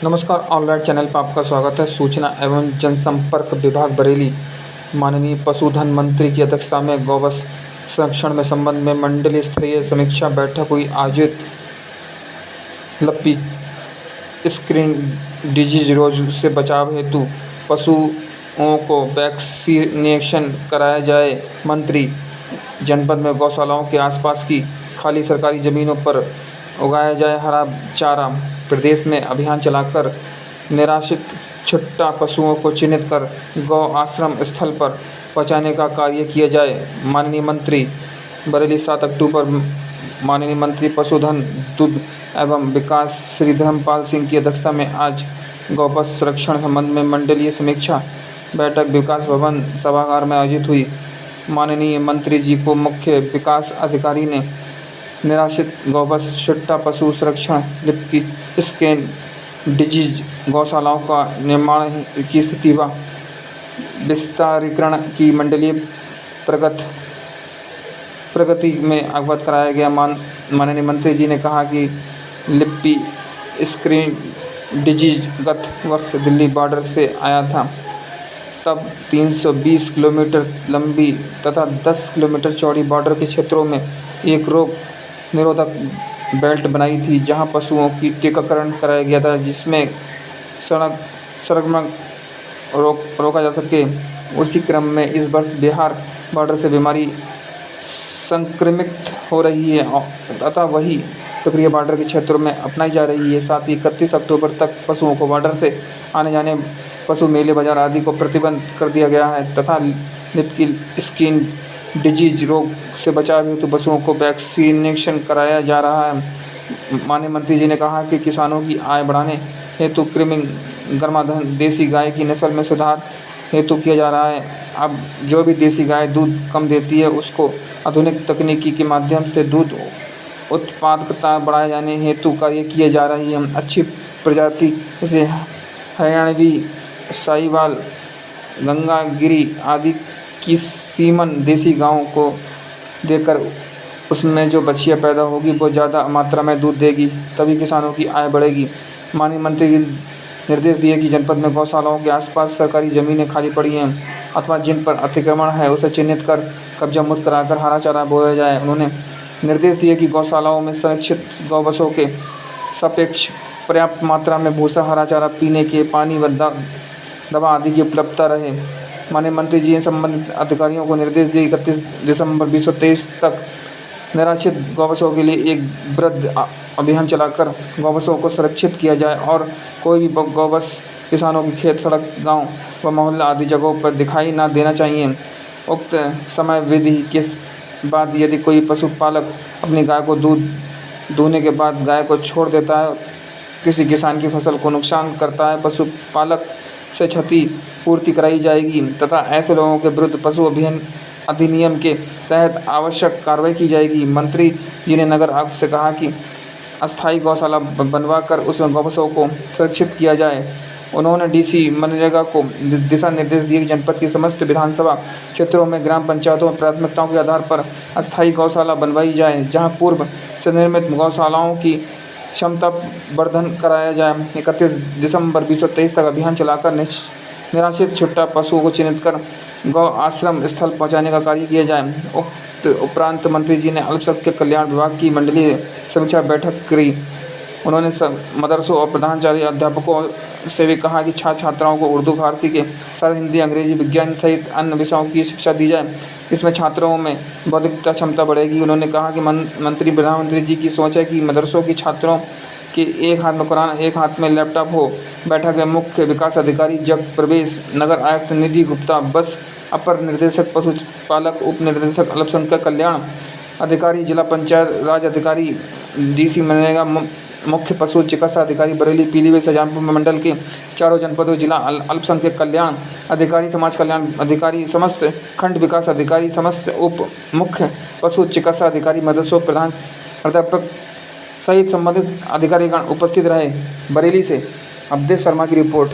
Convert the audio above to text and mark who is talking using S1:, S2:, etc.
S1: नमस्कार, online channel पर आपका स्वागत है। सूचना एवं जनसंपर्क विभाग बरेली माननीय पशुधन मंत्री की अध्यक्षता में गौवंश संरक्षण में संबंध में मंडलीय स्तरीय समीक्षा बैठक हुई। आयोजित लप्पी स्किन डिजीज रोग से बचाव हेतु पशुओं को वैक्सीनेशन कराया जाए। मंत्री जनपद में गौशालाओं के आसपास की खाली सरकारी जमीनों पर उगाया जाए हरा चारा। प्रदेश में अभियान चलाकर निराश्रित छुट्टा पशुओं को चिन्हित कर गौ आश्रम स्थल पर पहुंचाने का कार्य किया जाए। माननीय मंत्री बरेली 7 अक्टूबर। माननीय मंत्री पशुधन दूध एवं विकास श्री धर्मपाल सिंह की अध्यक्षता में आज गौवंश संरक्षण संबंध में मंडलीय समीक्षा बैठक विकास भवन सभागार में आयोजित हुई। माननीय मंत्री जी को मुख्य विकास अधिकारी ने निराश्रित गौवंश छुट्टा पशु संरक्षण लिप्पी स्किन डिजीज गौशालाओं का निर्माण की स्थिति व विस्तारीकरण की मंडलीय प्रगति में अवगत कराया गया। माननीय मंत्री जी ने कहा कि लिप्पी स्किन डिजीज गत वर्ष दिल्ली बॉर्डर से आया था। तब 320 किलोमीटर लंबी तथा 10 किलोमीटर चौड़ी बॉर्डर के क्षेत्रों में एक रोग निरोधक बेल्ट बनाई थी, जहां पशुओं की टीकाकरण कराया गया था, जिसमें संक्रमण रोका जा सके। उसी क्रम में इस वर्ष बिहार बॉर्डर से बीमारी संक्रमित हो रही है तथा वही प्रक्रिया बॉर्डर के क्षेत्रों में अपनाई जा रही है। साथ ही 31 अक्टूबर तक पशुओं को बॉर्डर से आने जाने, पशु मेले बाजार आदि को प्रतिबंध कर दिया गया है तथा लिप्पी स्किन डिजीज रोग से बचाव हेतु पशुओं को वैक्सीनेशन कराया जा रहा है। माननीय मंत्री जी ने कहा कि किसानों की आय बढ़ाने हेतु कृमि गर्माधान देसी गाय की नस्ल में सुधार हेतु किया जा रहा है। अब जो भी देसी गाय दूध कम देती है, उसको आधुनिक तकनीकी के माध्यम से दूध उत्पादकता बढ़ाए जाने हेतु कार्य किए जा रही है। अच्छी प्रजाति जैसे हरियाणवी, साहिवाल, गंगागिरी आदि की सीमन देसी गायों को देकर उसमें जो बछिया पैदा होगी वो ज़्यादा मात्रा में दूध देगी, तभी किसानों की आय बढ़ेगी। माननीय मंत्री जी निर्देश दिए कि जनपद में गौशालाओं के आसपास सरकारी ज़मीनें खाली पड़ी हैं अथवा जिन पर अतिक्रमण है, उसे चिन्हित कर कब्जा मुक्त कराकर हरा चारा बोया जाए। उन्होंने निर्देश दिए कि गौशालाओं में संरक्षित गौवंशों के सापेक्ष पर्याप्त मात्रा में भूसा, हरा चारा, पीने के पानी व दवा आदि की उपलब्धता रहे। माननीय मंत्री जी ने संबंधित अधिकारियों को निर्देश दिए 31 दिसंबर 2023 तक निराश्रित गौवंशों के लिए एक वृहद अभियान चलाकर गौवंशों को सुरक्षित किया जाए और कोई भी गौवंश किसानों के खेत, सड़क, गांव व मोहल्ला आदि जगहों पर दिखाई न देना चाहिए। उक्त समय विधि के बाद यदि कोई पशुपालक अपनी गाय को दूध दूहने के बाद गाय को छोड़ देता है, किसी किसान की फसल को नुकसान करता है, पशुपालक से क्षति पूर्ति कराई जाएगी तथा ऐसे लोगों के विरुद्ध पशु अधिनियम के तहत आवश्यक कार्रवाई की जाएगी। मंत्री जी ने नगर आयुक्त से कहा कि अस्थायी गौशाला बनवा कर उसमें गौवंशों को सुरक्षित किया जाए। उन्होंने डीसी मनरेगा को दिशा निर्देश दिए कि जनपद की समस्त विधानसभा क्षेत्रों में ग्राम पंचायतों में प्राथमिकताओं के आधार पर अस्थायी गौशाला बनवाई जाए, जहां पूर्व से निर्मित गौशालाओं की क्षमता वर्धन कराया जाए। 31 दिसंबर 2023 तक अभियान चलाकर निराश्रित छुट्टा पशुओं को चिन्हित कर गौ आश्रम स्थल पहुंचाने का कार्य किया जाए। उपरांत मंत्री जी ने अल्पसंख्यक कल्याण विभाग की मंडलीय समीक्षा बैठक करी। उन्होंने मदरसों और प्रधानाचार्य अध्यापकों से भी कहा कि छात्र छात्राओं को उर्दू, फारसी के साथ हिंदी, अंग्रेजी, विज्ञान सहित अन्य विषयों की शिक्षा दी जाए। इसमें छात्रों में बौद्धिकता क्षमता बढ़ेगी। उन्होंने कहा कि प्रधानमंत्री जी की सोच है कि मदरसों की छात्रों के एक हाथ में कुरान, एक हाथ में लैपटॉप हो। बैठक में मुख्य विकास अधिकारी जग प्रवेश, नगर आयुक्त निधि गुप्ता, बस अपर निर्देशक पशुपालक, उप निर्देशक अल्पसंख्यक कल्याण अधिकारी, जिला पंचायत राज अधिकारी, डीसी मनरेगा मुख्य पशु चिकित्सा अधिकारी बरेली, पीलीभीत, शाहजहांपुर मंडल के चारों जनपदों, जिला अल्पसंख्यक कल्याण अधिकारी, समाज कल्याण अधिकारी, समस्त खंड विकास अधिकारी, समस्त उप मुख्य पशु चिकित्सा अधिकारी, मदरसों प्रधान अध्यापक सहित संबंधित अधिकारीगण उपस्थित रहे। बरेली से अवधेश शर्मा की रिपोर्ट।